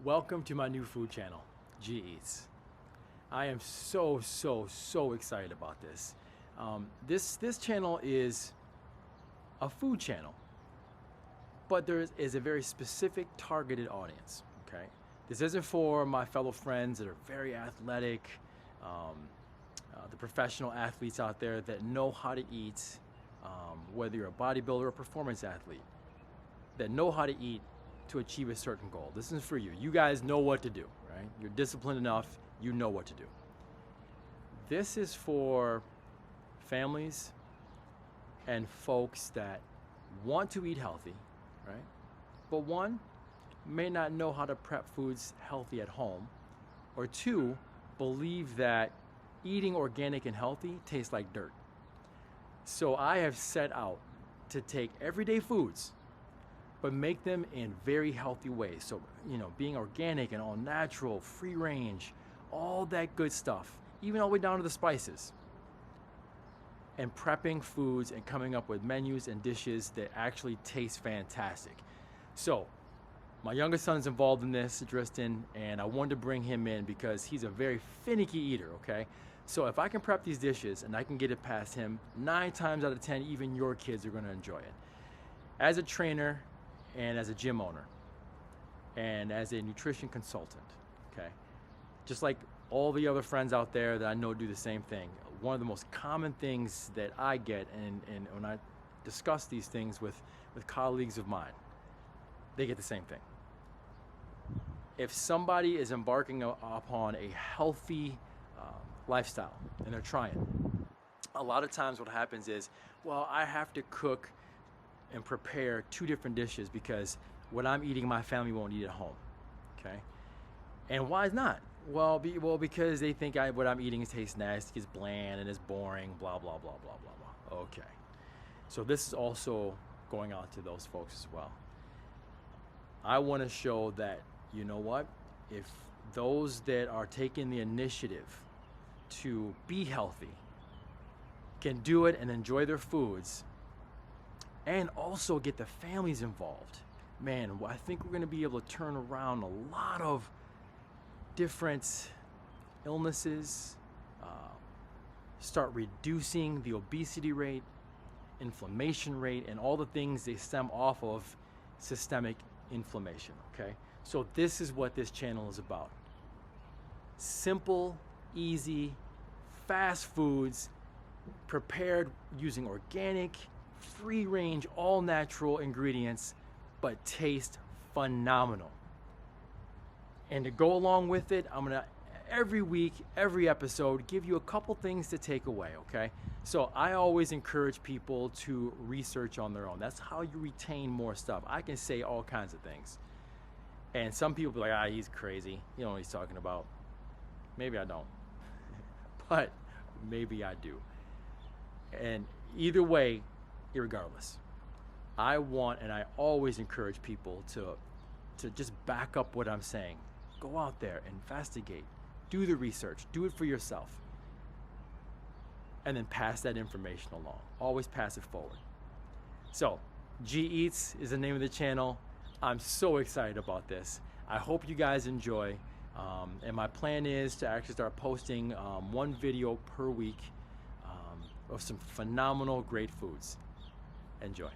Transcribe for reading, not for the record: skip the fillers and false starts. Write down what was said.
Welcome to my new food channel, G Eats. I am so excited about this. This channel is a food channel, but there is a very specific targeted audience, okay? This isn't for my fellow friends that are very athletic, the professional athletes out there that know how to eat, whether you're a bodybuilder or a performance athlete, that know how to eat to achieve a certain goal. This is for you. You guys know what to do, right? You're disciplined enough, you know what to do. This is for families and folks that want to eat healthy, right? But one, may not know how to prep foods healthy at home, or two, believe that eating organic and healthy tastes like dirt. So I have set out to take everyday foods, but make them in very healthy ways. So, being organic and all natural, free range, all that good stuff, even all the way down to the spices. And prepping foods and coming up with menus and dishes that actually taste fantastic. So, my youngest son's involved in this, Tristan, and I wanted to bring him in because he's a very finicky eater, okay? So if I can prep these dishes and I can get it past him, 9 times out of 10, even your kids are gonna enjoy it. As a trainer and as a gym owner and as a nutrition consultant, okay? Just like all the other friends out there that I know do the same thing, one of the most common things that I get, and when I discuss these things with colleagues of mine, they get the same thing. If somebody is embarking upon a healthy lifestyle and they're trying, a lot of times what happens is, well, I have to cook and prepare 2 different dishes because what I'm eating my family won't eat at home, okay? And why not? Well, because they think what I'm eating tastes nasty, is bland, and is boring, blah, blah, blah, blah, blah, blah. Okay. So this is also going out to those folks as well. I want to show that, you know what? If those that are taking the initiative to be healthy can do it and enjoy their foods and also get the families involved, man, I think we're going to be able to turn around a lot of different illnesses, start reducing the obesity rate, inflammation rate, and all the things they stem off of systemic inflammation, okay? So this is what this channel is about. Simple, easy, fast foods prepared using organic, free range, all natural ingredients, but taste phenomenal. And to go along with it, I'm gonna every week, every episode, give you a couple things to take away, okay? So I always encourage people to research on their own. That's how you retain more stuff. I can say all kinds of things. And some people be like, he's crazy. You know what he's talking about. Maybe I don't. But maybe I do. And either way, irregardless, I want and I always encourage people to just back up what I'm saying. Go out there, investigate, do the research, do it for yourself, and then pass that information along. Always pass it forward. So, G Eats is the name of the channel. I'm so excited about this. I hope you guys enjoy. And my plan is to actually start posting 1 video per week of some phenomenal, great foods. Enjoy.